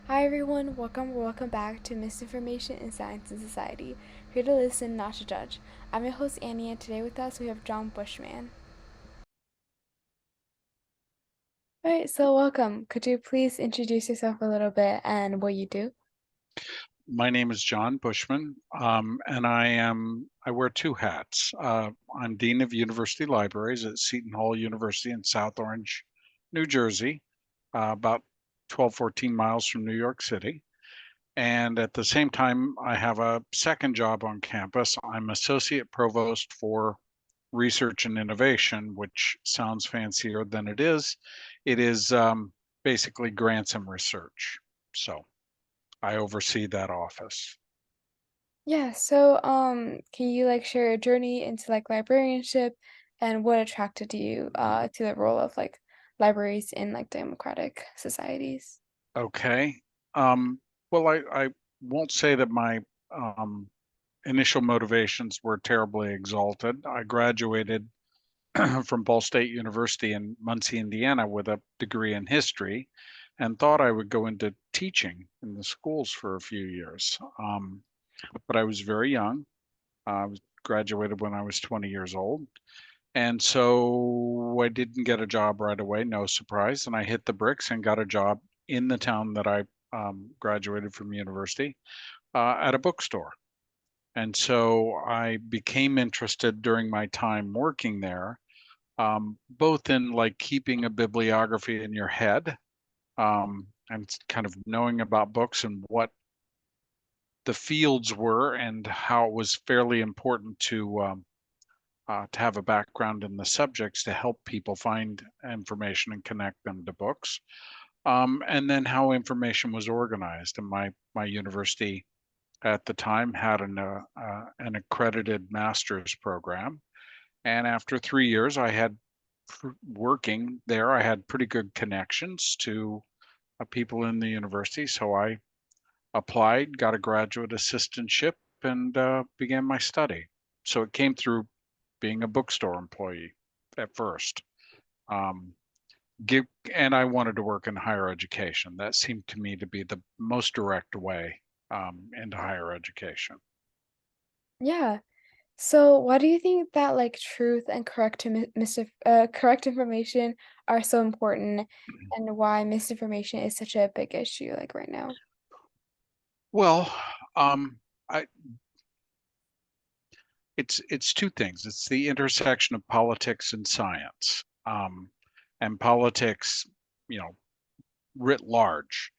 Hi everyone, welcome back to Misinformation in Science and Society. Here to listen, not to judge. I'm your host Annie, and today with us we have John Bushman. All right, so welcome. Could you please introduce yourself a little bit and what you do? My name is John Bushman, and I wear two hats. I'm Dean of University Libraries at Seton Hall University in South Orange, New Jersey, about 12, 14 miles from New York City. And at the same time, I have a second job on campus. I'm Associate Provost for Research and Innovation, which sounds fancier than it is. It is basically grants and research. So I oversee that office. Yeah, so can you share your journey into librarianship and what attracted you to the role of libraries in democratic societies? Okay. Um, well, I won't say that my um, initial motivations were terribly exalted. I graduated from Ball State University in Muncie, Indiana, with a degree in history, and thought I would go into teaching in the schools for a few years. But I was very young. I was graduated when I was 20 years old. And so I didn't get a job right away, no surprise. And I hit the bricks and got a job in the town that I graduated from university at a bookstore. And so I became interested during my time working there, both in like keeping a bibliography in your head and kind of knowing about books and what the fields were and how it was fairly important to have a background in the subjects to help people find information and connect them to books. And then how information was organized. And my university at the time had an accredited master's program. And after 3 years, I had working there, I had pretty good connections to people in the university. So I applied, got a graduate assistantship, and began my study. So it came through being a bookstore employee at first. Um, give, and I wanted to work in higher education. That seemed to me to be the most direct way into higher education. Yeah. So, why do you think that truth and correct information are so important, and why misinformation is such a big issue right now? Well, um, I, it's two things. It's the intersection of politics and science, and politics, you know, writ large.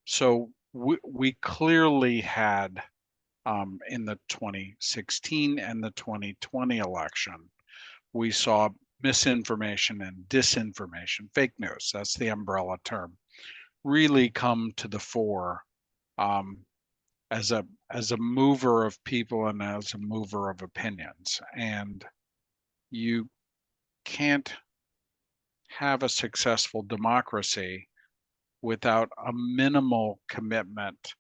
So we clearly had in the 2016 and the 2020 election, we saw misinformation and disinformation, fake news, that's the umbrella term, really come to the fore um, as a mover of people and as a mover of opinions. And you can't have a successful democracy without a minimal commitment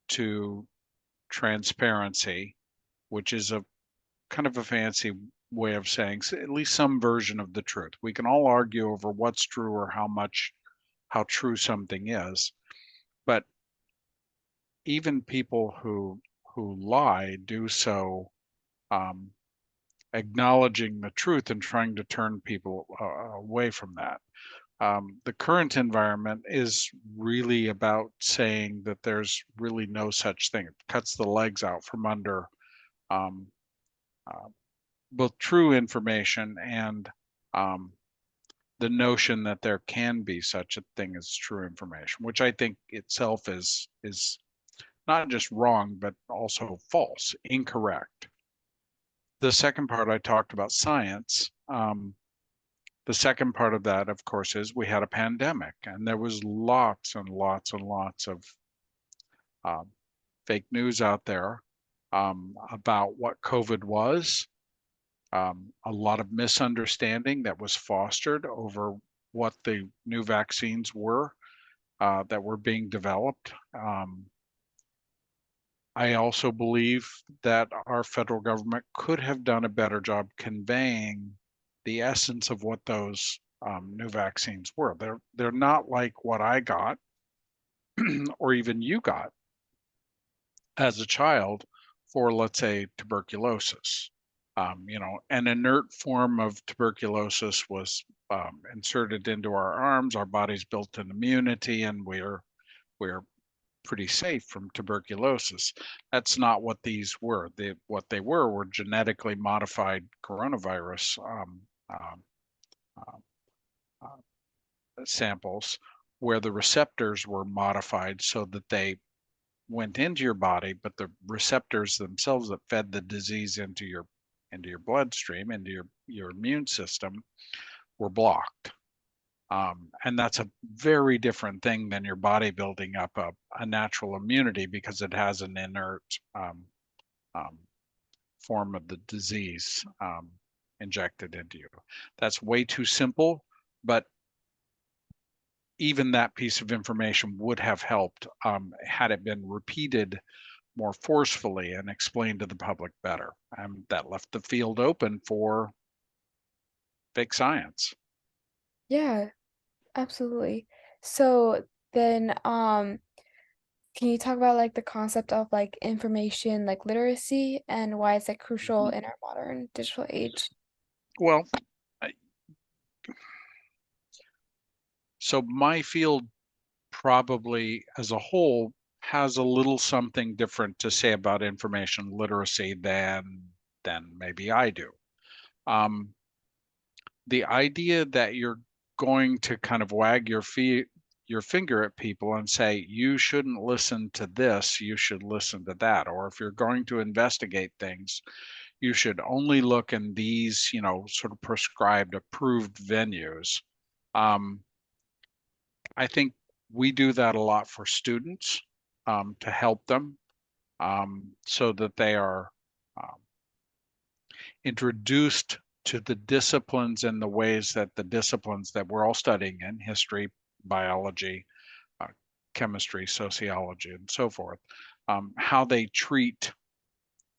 to transparency, which is a kind of a fancy way of saying at least some version of the truth. We can all argue over what's true or how true something is, but even people who lie do so um, acknowledging the truth and trying to turn people away from that. The current environment is really about saying that there's really no such thing. It cuts the legs out from under um, uh, both true information and um, the notion that there can be such a thing as true information, which I think itself is not just wrong, but also false, incorrect. The second part I talked about science. The second part of that, of course, is we had a pandemic, and there was lots and lots and lots of um, fake news out there about what COVID was. A lot of misunderstanding that was fostered over what the new vaccines were that were being developed. I also believe that our federal government could have done a better job conveying the essence of what those new vaccines were. They're not like what I got. or even you got as a child for, let's say, tuberculosis. An inert form of tuberculosis was inserted into our arms. Our body's built an immunity, and we're pretty safe from tuberculosis. That's not what these were. What they were genetically modified coronavirus uh, samples, where the receptors were modified so that they went into your body, but the receptors themselves that fed the disease into your bloodstream, into your immune system, were blocked. And that's a very different thing than your body building up a natural immunity because it has an inert um, form of the disease injected into you. That's way too simple, but even that piece of information would have helped had it been repeated more forcefully and explained to the public better. That left the field open for fake science. Yeah, absolutely. So then, can you talk about like the concept of like information like literacy and why it's like crucial Mhm. in our modern digital age? Well, so my field probably as a whole has a little something different to say about information literacy than maybe I do. Um, the idea that you're going to kind of wag your finger at people and say you shouldn't listen to this, you should listen to that, or if you're going to investigate things, you should only look in these, sort of prescribed, approved venues. Um, I think we do that a lot for students to help them so that they are um, introduced to the disciplines and the ways that the disciplines that we're all studying in history, biology, uh, chemistry, sociology, and so forth, how they treat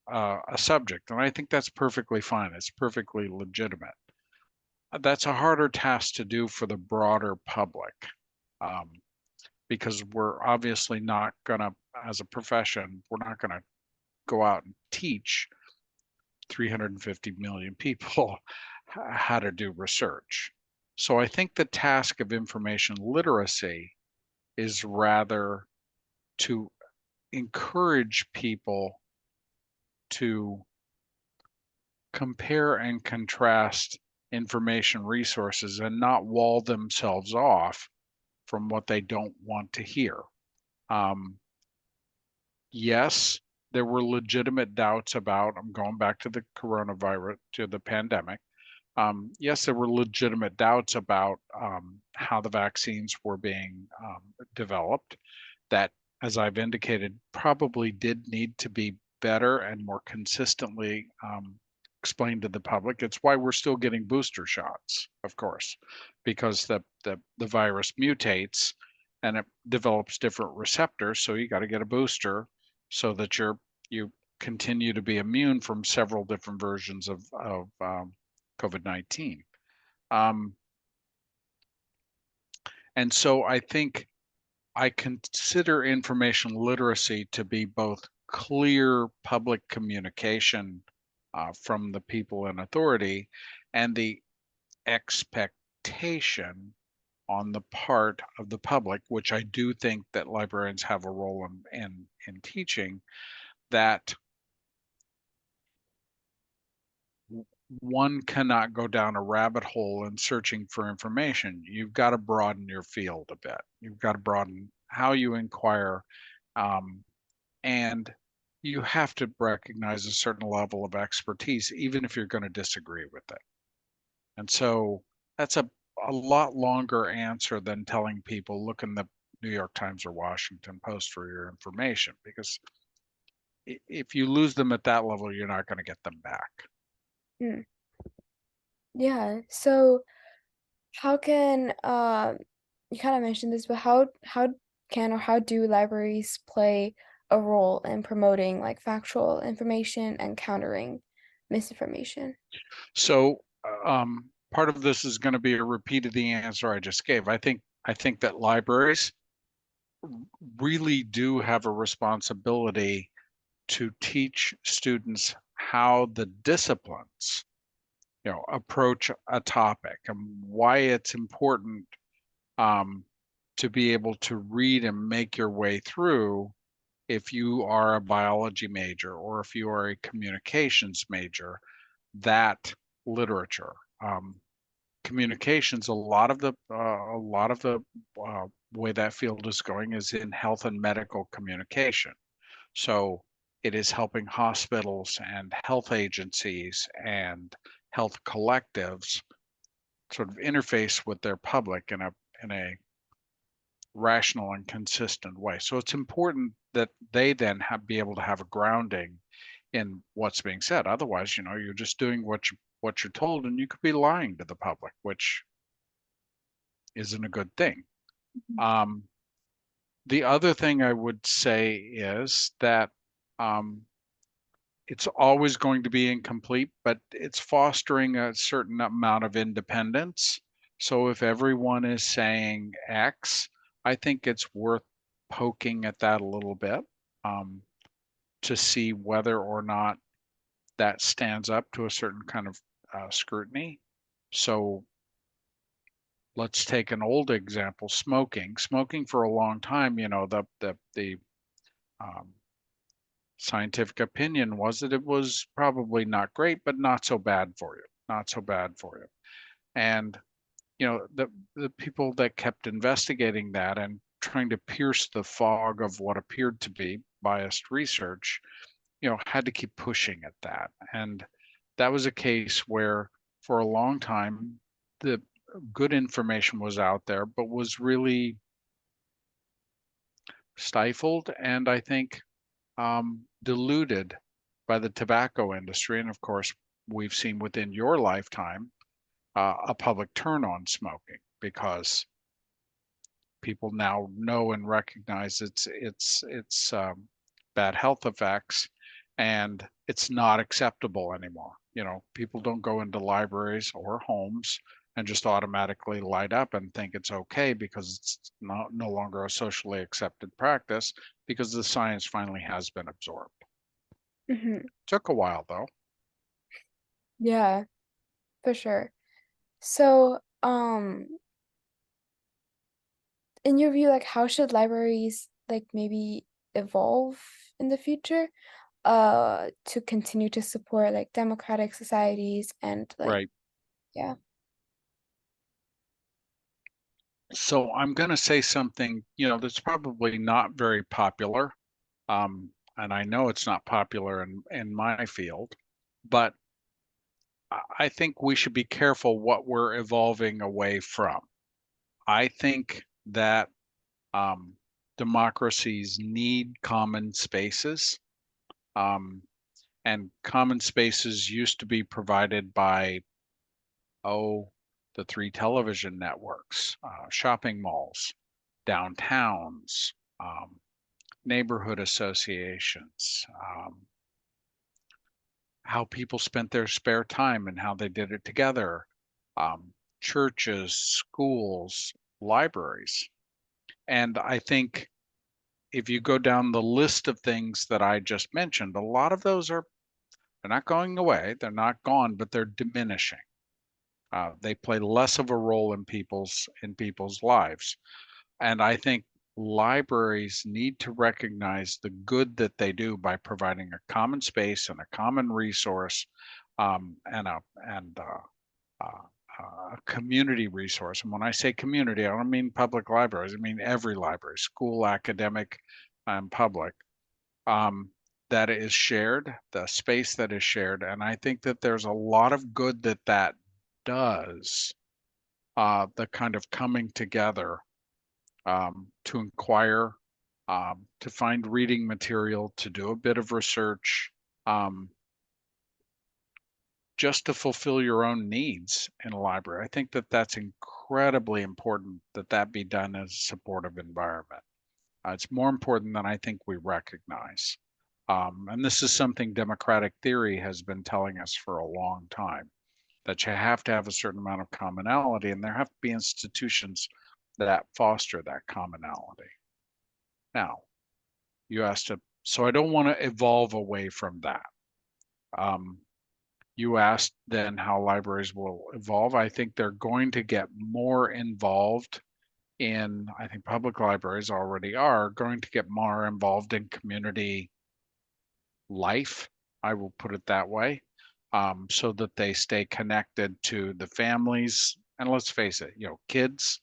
a subject. And I think that's perfectly fine. It's perfectly legitimate. That's a harder task to do for the broader public um, because we're obviously not going to, as a profession, we're not going to go out and teach 350 million people how to do research. So I think the task of information literacy is rather to encourage people to compare and contrast information resources and not wall themselves off from what they don't want to hear. Um, yes, there were legitimate doubts about, I'm going back to the coronavirus, to the pandemic. Yes, there were legitimate doubts about how the vaccines were being developed that, as I've indicated, probably did need to be better and more consistently explained to the public. It's why we're still getting booster shots, of course, because the virus mutates and it develops different receptors. So you got to get a booster so that you continue to be immune from several different versions of COVID-19. Um, and so I think I consider information literacy to be both clear public communication from the people in authority and the expectation on the part of the public, which I do think that librarians have a role in teaching, that one cannot go down a rabbit hole in searching for information. You've got to broaden your field a bit. You've got to broaden how you inquire, um, and you have to recognize a certain level of expertise, even if you're going to disagree with it. And so that's a lot longer answer than telling people, look in the New York Times or Washington Post for your information, because if you lose them at that level, you're not going to get them back. Mm, yeah. So how can you kind of mentioned this, but how can or how do libraries play a role in promoting like factual information and countering misinformation? So part of this is going to be a repeat of the answer I just gave. I think that libraries really do have a responsibility to teach students how the disciplines, approach a topic and why it's important um, to be able to read and make your way through if you are a biology major or if you are a communications major, that literature. Communications, a lot of the way that field is going is in health and medical communication. So it is helping hospitals and health agencies and health collectives sort of interface with their public in a rational and consistent way. So it's important that they then be able to have a grounding in what's being said. Otherwise, you're just doing what you're told, and you could be lying to the public, which isn't a good thing. Mhm. Um, the other thing I would say is that um, it's always going to be incomplete, but it's fostering a certain amount of independence. So if everyone is saying X, I think it's worth poking at that a little bit um, to see whether or not that stands up to a certain kind of scrutiny. So let's take an old example, smoking. Smoking for a long time, the um, scientific opinion was that it was probably not great, but not so bad for you, not so bad for you. And the people that kept investigating that and trying to pierce the fog of what appeared to be biased research, had to keep pushing at that. And that was a case where for a long time the good information was out there, but was really stifled and I think diluted by the tobacco industry. And of course, we've seen within your lifetime a public turn on smoking because people now know and recognize its bad health effects, and it's not acceptable anymore. People don't go into libraries or homes and just automatically light up and think it's okay because it's not no longer a socially accepted practice because the science finally has been absorbed. Mhm. Took a while though. Yeah, for sure. So, in your view, like how should libraries like maybe evolve in the future to continue to support like democratic societies and like Right. yeah. So I'm going to say something, that's probably not very popular. And I know it's not popular in my field, but I think we should be careful what we're evolving away from. I think that um, democracies need common spaces, um, and common spaces used to be provided by, oh, the three television networks, shopping malls, downtowns, neighborhood associations, how people spent their spare time and how they did it together, churches, schools, libraries. And I think if you go down the list of things that I just mentioned, a lot of those they're not going away, they're not gone, but they're diminishing. They play less of a role in people's lives. And I think libraries need to recognize the good that they do by providing a common space and a common resource, and a community resource. And when I say community, I don't mean public libraries. I mean every library, school, academic, and public, um, that is shared, the space that is shared. And I think that there's a lot of good that does, the kind of coming together to inquire, to find reading material, to do a bit of research, um, just to fulfill your own needs in a library. I think that that's incredibly important that that be done as a supportive environment. It's more important than I think we recognize. And this is something democratic theory has been telling us for a long time, that you have to have a certain amount of commonality and there have to be institutions that foster that commonality. Now, you asked it, so I don't want to evolve away from that. You asked then how libraries will evolve. I think they're going to get more involved I think public libraries already are going to get more involved in community life, I will put it that way, so that they stay connected to the families. And let's face it, kids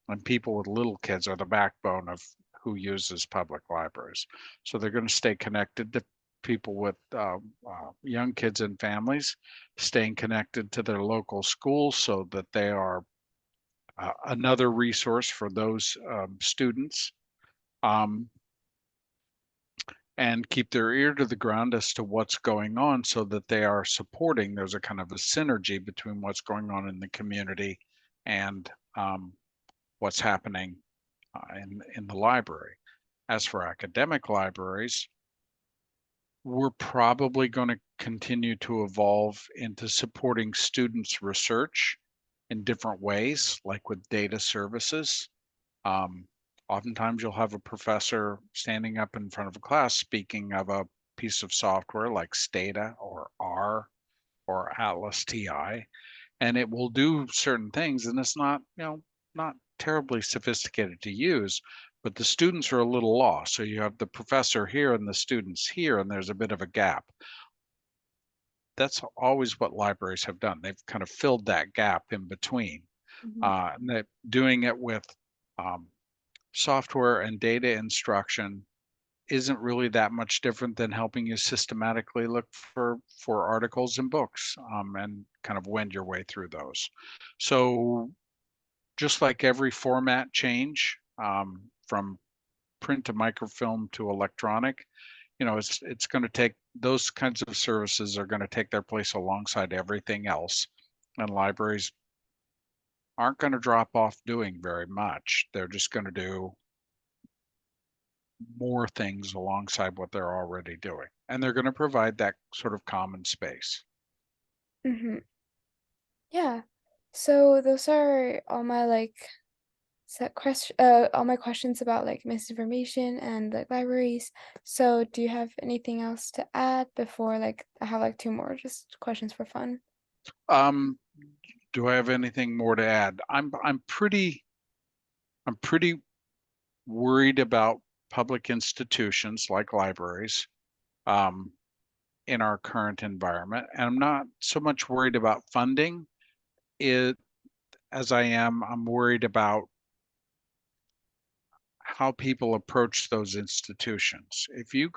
and people with little kids are the backbone of who uses public libraries. So they're going to stay connected to people with young kids and families, staying connected to their local schools so that they are another resource for those students. Um, and keep their ear to the ground as to what's going on so that they are supporting. There's a kind of a synergy between what's going on in the community and what's happening in the library. As for academic libraries, we're probably going to continue to evolve into supporting students' research in different ways, like with data services. Um, Oftentimes you'll have a professor standing up in front of a class speaking of a piece of software like Stata or R or Atlas TI, and it will do certain things, and it's not terribly sophisticated to use, but the students are a little lost. So you have the professor here and the students here, and there's a bit of a gap. That's always what libraries have done. They've kind of filled that gap in between. Mhm. And they're doing it with um, software and data instruction isn't really that much different than helping you systematically look for articles and books, and kind of wend your way through those. So just like every format change, from print to microfilm to electronic, it's going to take those kinds of services are going to take their place alongside everything else, and libraries aren't going to drop off doing very much. They're just going to do more things alongside what they're already doing. And they're going to provide that sort of common space. Mhm. Yeah. So those are all my all my questions about like misinformation and like libraries. So do you have anything else to add before I have like two more just questions for fun? Um, do I have anything more to add? I'm pretty worried about public institutions like libraries, um, in our current environment. And I'm not so much worried about funding it as I'm worried about how people approach those institutions. If you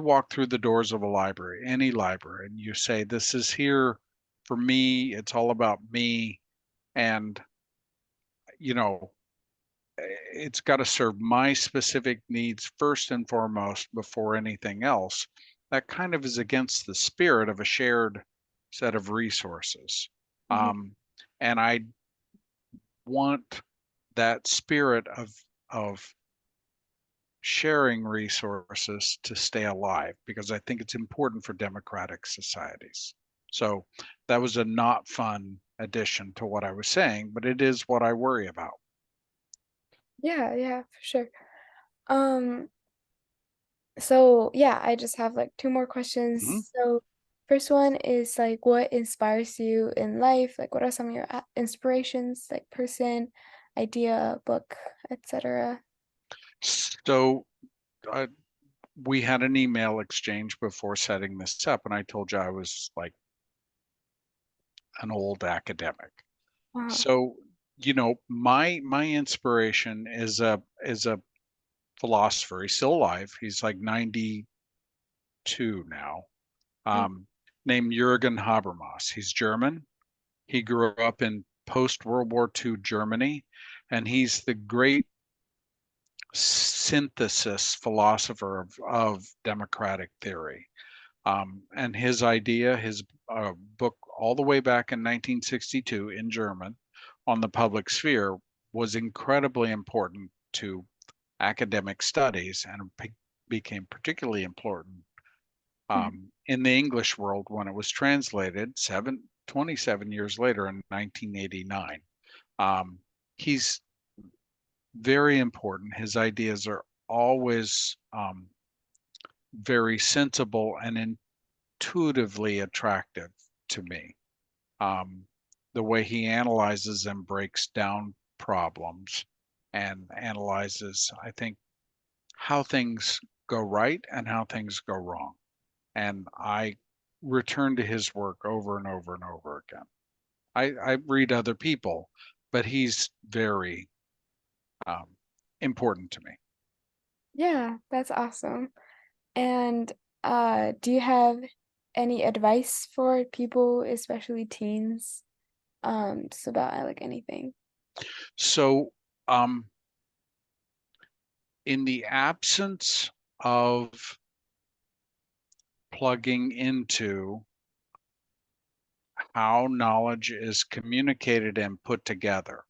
walk through the doors of a library, any library, and you say, this is here for me, it's all about me, and, you know, it's got to serve my specific needs first and foremost before anything else, that kind of is against the spirit of a shared set of resources. Mhm. Um, and I want that spirit of sharing resources to stay alive because I think it's important for democratic societies. So that was a not fun addition to what I was saying, but it is what I worry about. Yeah, yeah, for sure. Um, so yeah, I just have like two more Mhm. questions. So first one is like what inspires you in life? Like what are some of your inspirations, like person, idea, book, etc. So uh, we had an email exchange before setting this up, and I told you I was like an old academic. Wow. So, my inspiration is a philosopher. He's still alive. He's like 92 now, Mm, um, named Jürgen Habermas. He's German. He grew up in post-World War II Germany, and he's the great synthesis philosopher of democratic theory. And his book all the way back in 1962 in German on the public sphere was incredibly important to academic studies and became particularly important mhm. in the English world when it was translated 27 years later in 1989. Um, he's very important. His ideas are always very sensible and intuitively attractive to me. Um, the way he analyzes and breaks down problems and analyzes, I think, how things go right and how things go wrong. And I return to his work over and over and over again. I read other people, but he's very um, important to me. Yeah, that's awesome. And do you have any advice for people, especially teens, just about like anything? So, um, in the absence of plugging into how knowledge is communicated and put together.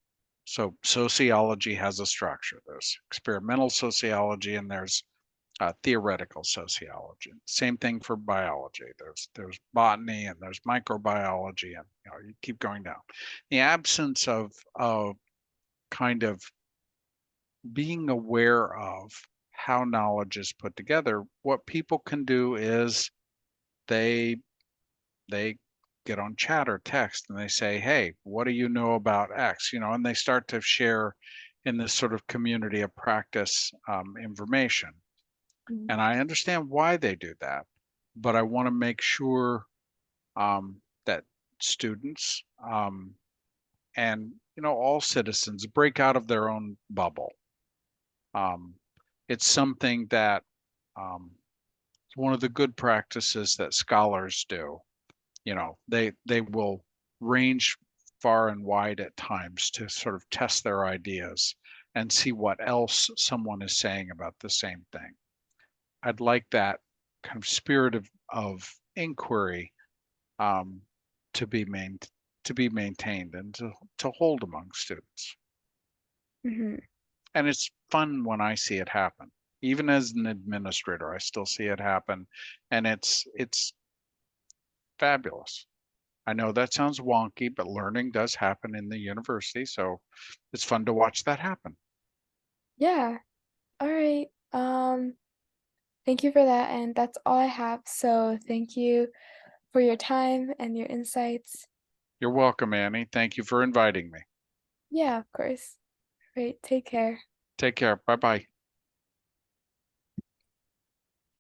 So sociology has a structure. There's experimental sociology and there's theoretical sociology. Same thing for biology. There's botany and there's microbiology, and you keep going down. The absence of kind of being aware of how knowledge is put together, what people can do is they they get on chat or text and they say, "Hey, what do you know about X?" And they start to share in this sort of community of practice information. Mhm. And I understand why they do that, but I want to make sure that students and all citizens break out of their own bubble. Um, it's something that it's one of the good practices that scholars do. They will range far and wide at times to sort of test their ideas and see what else someone is saying about the same thing. I'd like that kind of spirit of inquiry um, to be main, to be maintained and to hold among students. Mhm. And it's fun when I see it happen. Even as an administrator, I still see it happen, and it's fabulous. I know that sounds wonky, but learning does happen in the university, so it's fun to watch that happen. Yeah. All right. Thank you for that, and that's all I have. So thank you for your time and your insights. You're welcome, Annie. Thank you for inviting me. Yeah, of course. Right. Take care. Take care. Bye bye.